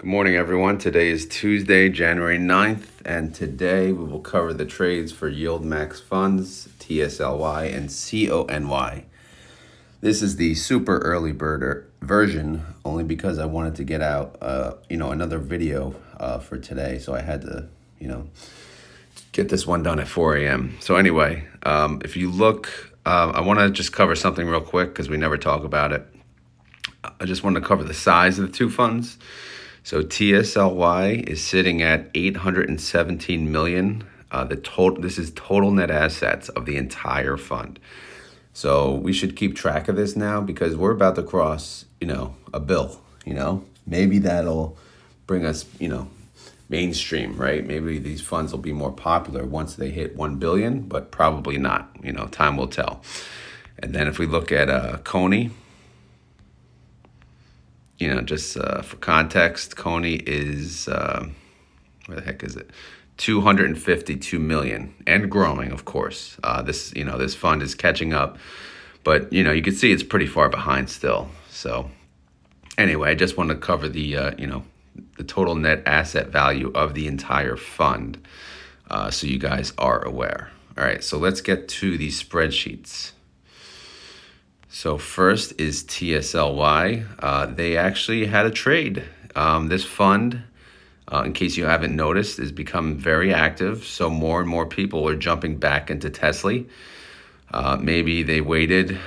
Good morning, everyone. Today is Tuesday, January 9th, and today we will cover the trades for YieldMax funds, TSLY, and CONY. This is the super early bird version, only because I wanted to get out, another video for today, so I had to, get this one done at 4 a.m. So anyway, if you look, I want to just cover something real quick because we never talk about it. I just want to cover the size of the two funds. So TSLY is sitting at 817 million. This is total net assets of the entire fund. So we should keep track of this now because we're about to cross, a bill. Maybe that'll bring us, mainstream, right? Maybe these funds will be more popular once they hit 1 billion, but probably not. Time will tell. And then if we look at CONY. Just for context, CONY is, where the heck is it? 252 million and growing, of course. This fund is catching up, but, you can see it's pretty far behind still. So anyway, I just want to cover the total net asset value of the entire fund so you guys are aware. All right, so let's get to these spreadsheets. So first is TSLY. They actually had a trade. This fund, in case you haven't noticed, has become very active. So more and more people are jumping back into TSLY. Maybe they waited,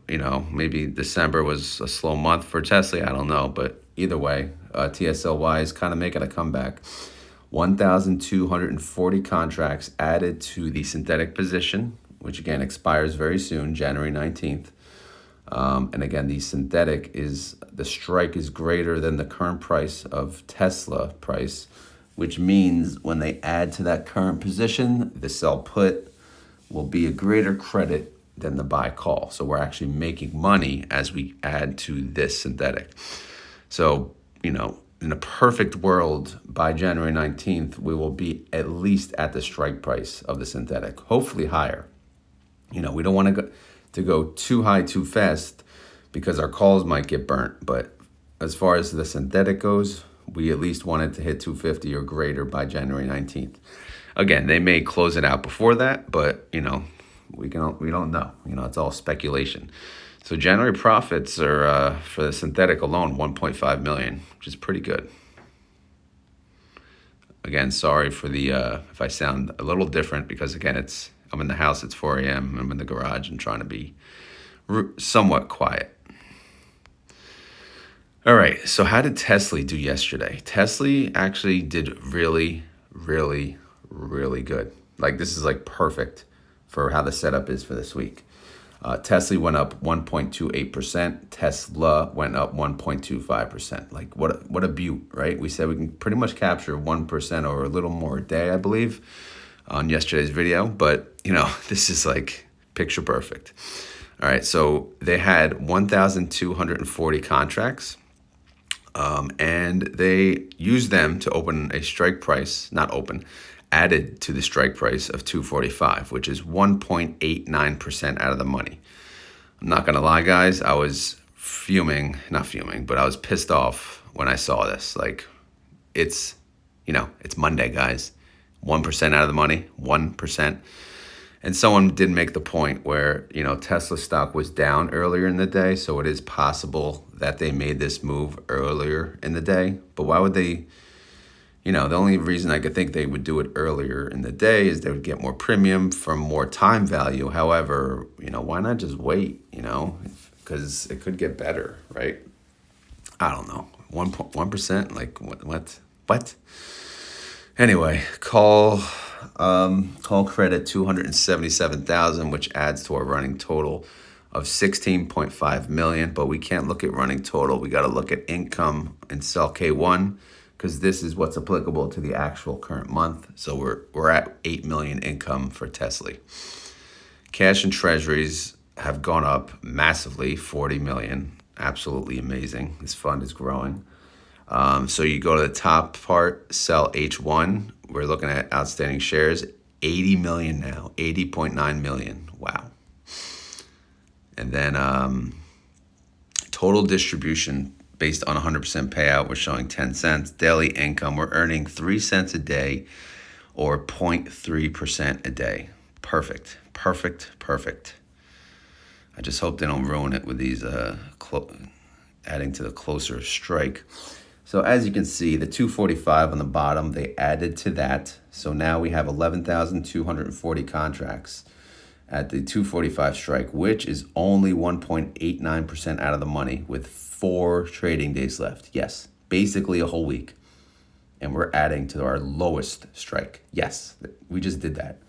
maybe December was a slow month for TSLY. I don't know. But either way, TSLY is kind of making a comeback. 1,240 contracts added to the synthetic position, which again expires very soon, January 19th. And again, the synthetic the strike is greater than the current price of TSLY price, which means when they add to that current position, the sell put will be a greater credit than the buy call. So we're actually making money as we add to this synthetic. So, in a perfect world, by January 19th, we will be at least at the strike price of the synthetic, hopefully higher. We don't want to go too high too fast because our calls might get burnt. But as far as the synthetic goes, we at least want it to hit 250 or greater by January 19th. Again, they may close it out before that, but we don't know. It's all speculation. So January profits are for the synthetic alone 1.5 million, which is pretty good. Again, sorry for the if I sound a little different because again I'm in the house, it's 4 a.m. I'm in the garage and trying to be somewhat quiet. All right, so how did TSLY do yesterday? TSLY actually did really, really, really good. This is perfect for how the setup is for this week. TSLY went up 1.28%. TSLY went up 1.25%. What a beaut, right? We said we can pretty much capture 1% or a little more a day, I believe, on yesterday's video, but this is picture perfect. All right, so they had 1,240 contracts, and they used them to open a strike price, added to the strike price of 245, which is 1.89% out of the money. I'm not gonna lie, guys, I was not fuming, but I was pissed off when I saw this. It's Monday, guys. 1% out of the money, 1%. And someone did make the point where, Tesla stock was down earlier in the day. So it is possible that they made this move earlier in the day. But why would they, the only reason I could think they would do it earlier in the day is they would get more premium from more time value. However, why not just wait, because it could get better, right? I don't know. 1%, what? Anyway, call credit 277,000, which adds to our running total of 16.5 million. But we can't look at running total. We got to look at income and sell K1 because this is what's applicable to the actual current month. So we're at 8 million income for TSLY. Cash and treasuries have gone up massively, 40 million. Absolutely amazing. This fund is growing. So you go to the top part, sell H1. We're looking at outstanding shares, 80 million now, 80.9 million. Wow. And then total distribution based on 100% payout, we're showing 10 cents. Daily income, we're earning 3 cents a day or 0.3% a day. Perfect, perfect, perfect. I just hope they don't ruin it with these adding to the closer strike. So as you can see, the 245 on the bottom, they added to that. So now we have 11,240 contracts at the 245 strike, which is only 1.89% out of the money with 4 trading days left. Yes, basically a whole week. And we're adding to our lowest strike. Yes, we just did that.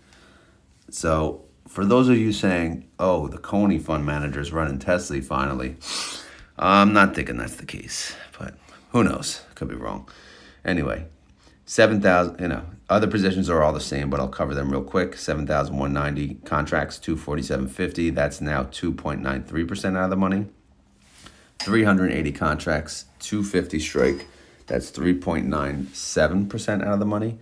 So for those of you saying, oh, the CONY fund manager is running TSLY finally, I'm not thinking that's the case, but who knows? Could be wrong. Anyway, 7,000, other positions are all the same, but I'll cover them real quick. 7,190 contracts, 247.50. That's now 2.93% out of the money. 380 contracts, 250 strike. That's 3.97% out of the money.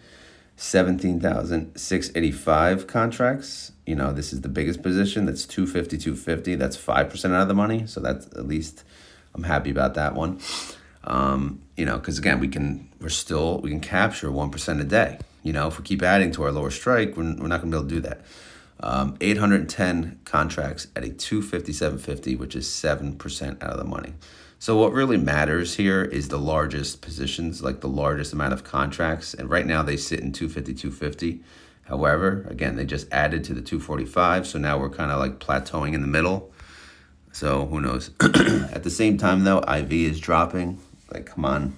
17,685 contracts. This is the biggest position. That's 250. That's 5% out of the money. So that's at least, I'm happy about that one. Because again, we can capture 1% a day. If we keep adding to our lower strike, we're not gonna be able to do that. 810 contracts at a 257.50, which is 7% out of the money. So what really matters here is the largest positions, like the largest amount of contracts. And right now they sit in 250. However, again, they just added to the 245. So now we're kind of like plateauing in the middle. So who knows? At the same time, though, IV is dropping. Like, come on,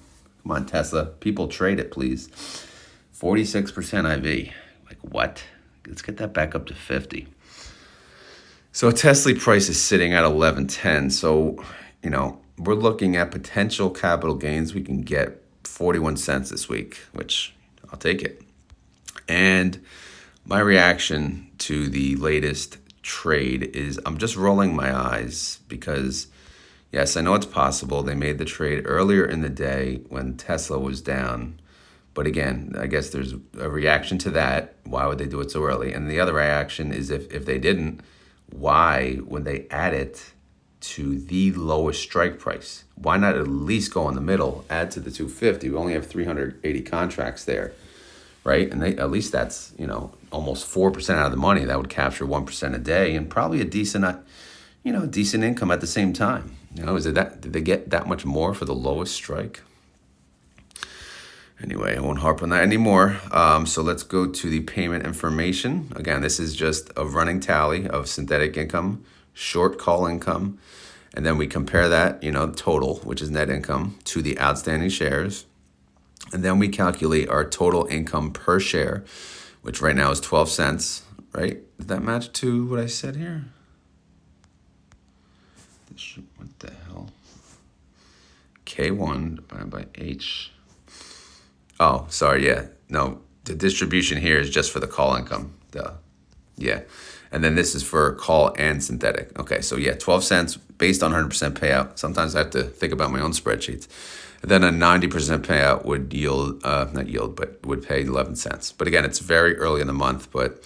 Tesla. People trade it, please. 46% IV. Like, what? Let's get that back up to 50. So TSLY price is sitting at 11.10. So, we're looking at potential capital gains. We can get 41 cents this week, which I'll take it. And my reaction to the latest trade is I'm just rolling my eyes because, yes, I know it's possible. They made the trade earlier in the day when Tesla was down. But again, I guess there's a reaction to that. Why would they do it so early? And the other reaction is if they didn't, why would they add it to the lowest strike price? Why not at least go in the middle, add to the 250? We only have 380 contracts there, right? And at least that's, almost 4% out of the money. That would capture 1% a day and probably a decent income at the same time. Did they get that much more for the lowest strike? Anyway, I won't harp on that anymore. So let's go to the payment information. Again, this is just a running tally of synthetic income, short call income, and then we compare that, total, which is net income, to the outstanding shares. And then we calculate our total income per share, which right now is 12 cents, right? Did that match to what I said here? What the hell? K1 divided by H. Oh, sorry, yeah. No, the distribution here is just for the call income. Duh. Yeah. And then this is for call and synthetic. Okay, so yeah, 12 cents based on 100% payout. Sometimes I have to think about my own spreadsheets. And then a 90% payout would would pay 11 cents. But again, it's very early in the month, but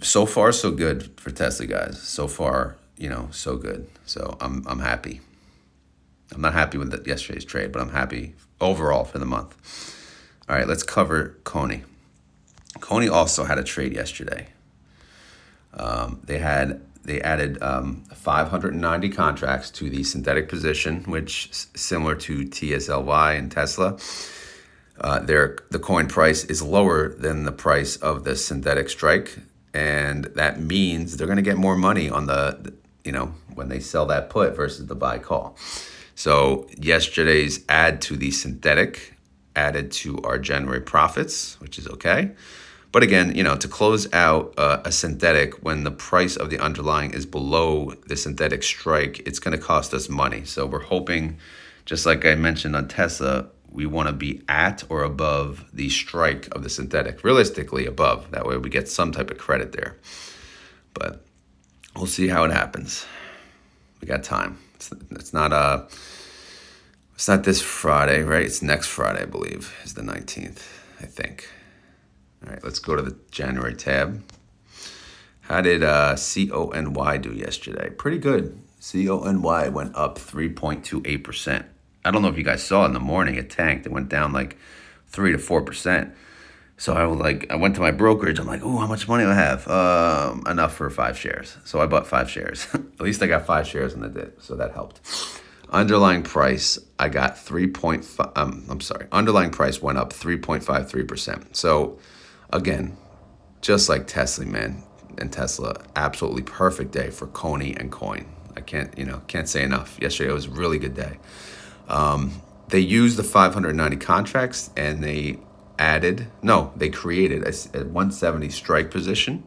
so far so good for TSLY, guys. So far, so good. So I'm happy. I'm not happy with yesterday's trade, but I'm happy overall for the month. All right, let's cover CONY. CONY also had a trade yesterday. They added 590 contracts to the synthetic position, which is similar to TSLY and Tesla. The coin price is lower than the price of the synthetic strike, and that means they're going to get more money on when they sell that put versus the buy call. So yesterday's add to the synthetic added to our January profits, which is okay. But again, to close out a synthetic when the price of the underlying is below the synthetic strike, it's going to cost us money. So we're hoping, just like I mentioned on Tesla, we want to be at or above the strike of the synthetic, realistically above. That way we get some type of credit there. But we'll see how it happens. We got time. It's not this Friday, right? It's next Friday, I believe, is the 19th, I think. All right, let's go to the January tab. How did CONY do yesterday? Pretty good. CONY went up 3.28%. I don't know if you guys saw in the morning it tanked. It went down like 3 to 4%. So I went to my brokerage. I'm like, oh, how much money do I have? Enough for 5 shares. So I bought 5 shares. At least I got 5 shares in the dip, so that helped. Underlying price, I got 3.5. I'm sorry. Underlying price went up 3.53%. So again, just like Tesla, man, and Tesla, absolutely perfect day for CONY and Coin. I can't say enough. Yesterday was a really good day. They used the 590 contracts and they created a 170 strike position.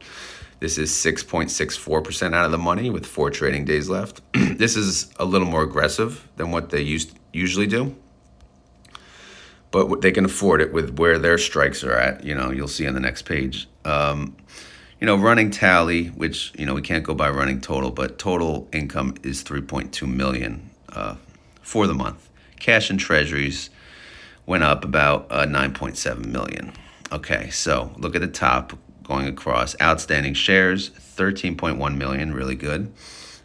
This is 6.64% out of the money with 4 trading days left. This is a little more aggressive than what they usually do, but they can afford it with where their strikes are at. You'll see on the next page. Running tally, which, we can't go by running total, but total income is 3.2 million for the month. Cash and treasuries went up about 9.7 million. Okay, so look at the top going across. Outstanding shares, 13.1 million, really good.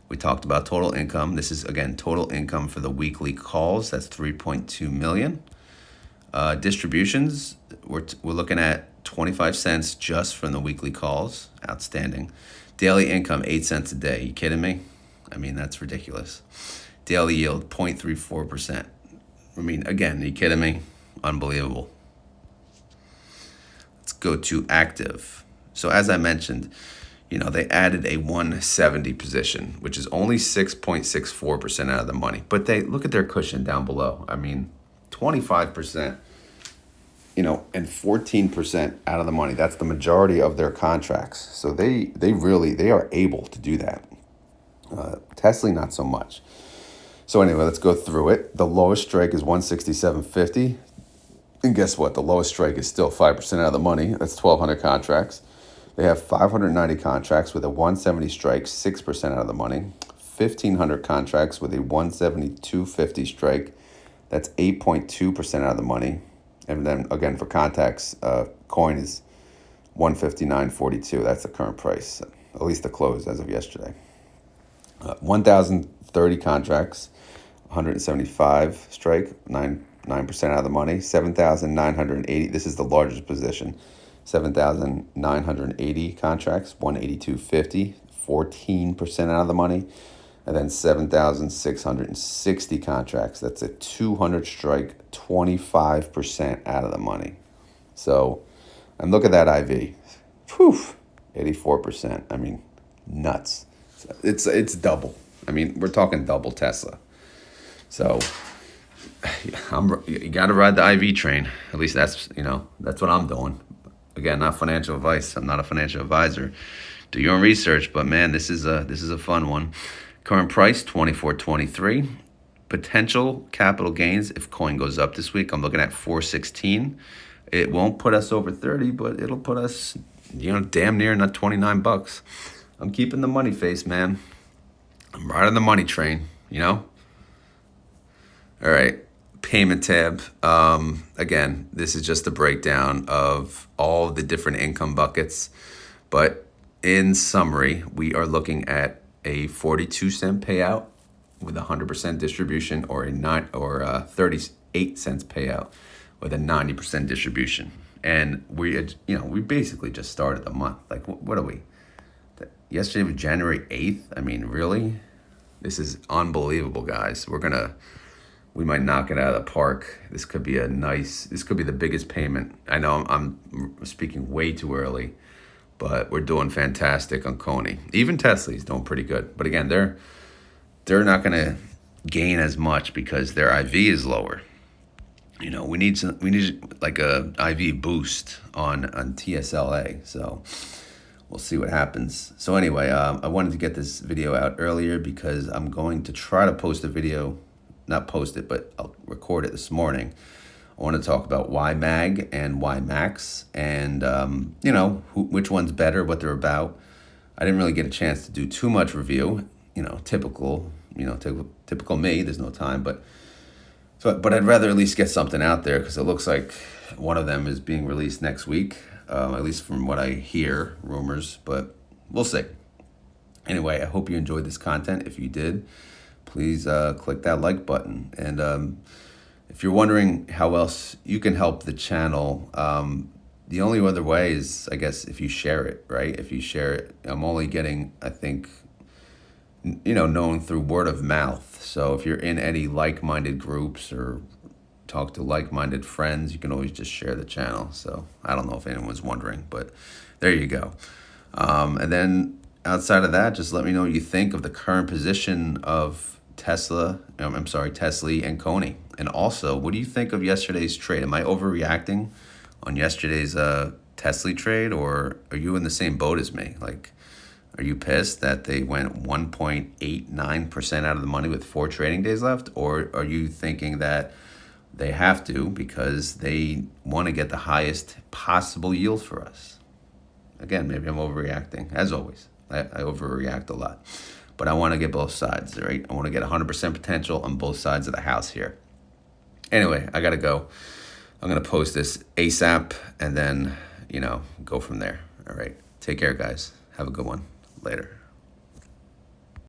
We talked about total income. This is, again, total income for the weekly calls. That's 3.2 million. Distributions, we're looking at 25 cents just from the weekly calls. Outstanding. Daily income, 8 cents a day. You kidding me? I mean, that's ridiculous. Daily yield, 0.34%. I mean, again, are you kidding me? Unbelievable. Let's go to active. So as I mentioned, they added a 170 position, which is only 6.64% out of the money. But they look at their cushion down below. I mean, 25%, and 14% out of the money. That's the majority of their contracts. So they are able to do that. Tesla, not so much. So anyway, let's go through it. The lowest strike is 167.50. And guess what? The lowest strike is still 5% out of the money. That's 1,200 contracts. They have 590 contracts with a 170 strike, 6% out of the money. 1,500 contracts with a 172.50 strike. That's 8.2% out of the money. And then again, for context, coin is 159.42. That's the current price, at least the close as of yesterday. 1,030 contracts, 175 strike, 9% out of the money. 7,980. This is the largest position. 7,980 contracts, 182.50, 14% out of the money. And then 7,660 contracts. That's a 200 strike, 25% out of the money. So, and look at that IV. Whew, 84%. I mean, nuts. It's double. I mean, we're talking double Tesla. So, you got to ride the IV train. At least that's what I'm doing. Again, not financial advice. I'm not a financial advisor. Do your own research, but man, this is a fun one. Current price, 24.23. Potential capital gains if coin goes up this week, I'm looking at 416. It won't put us over 30, but it'll put us, damn near not $29. I'm keeping the money face, man. I'm riding the money train, All right, payment tab. Again, this is just a breakdown of all the different income buckets. But in summary, we are looking at a 42-cent payout with 100% distribution, or a 38 cents payout with a 90% distribution. And we basically just started the month. Like, what are we? Yesterday was January 8th. I mean, really? This is unbelievable, guys. We might knock it out of the park. This could be the biggest payment. I know I'm speaking way too early, but we're doing fantastic on CONY. Even Tesla's doing pretty good. But again, they're not going to gain as much because their IV is lower. We need like a IV boost on TSLY. So we'll see what happens. So anyway, I wanted to get this video out earlier because I'm going to try to post a video, not post it, but I'll record it this morning. I want to talk about YMAG and YieldMax and, which one's better, what they're about. I didn't really get a chance to do too much review, typical me, there's no time, but I'd rather at least get something out there because it looks like one of them is being released next week, at least from what I hear, rumors, but we'll see. Anyway, I hope you enjoyed this content. If you did, please click that like button. And if you're wondering how else you can help the channel, the only other way is, I guess, if you share it, right? If you share it, I'm only getting, I think, known through word of mouth. So if you're in any like-minded groups or talk to like-minded friends, you can always just share the channel. So I don't know if anyone's wondering, but there you go. And then outside of that, just let me know what you think of the current position of TSLY and CONY. And also, what do you think of yesterday's trade? Am I overreacting on yesterday's TSLY trade, or are you in the same boat as me? Like, are you pissed that they went 1.89% out of the money with 4 trading days left? Or are you thinking that they have to because they want to get the highest possible yield for us? Again, maybe I'm overreacting. As always, I overreact a lot. But I want to get both sides, right? I want to get 100% potential on both sides of the house here. Anyway, I got to go. I'm going to post this ASAP and then, go from there. All right. Take care, guys. Have a good one. Later.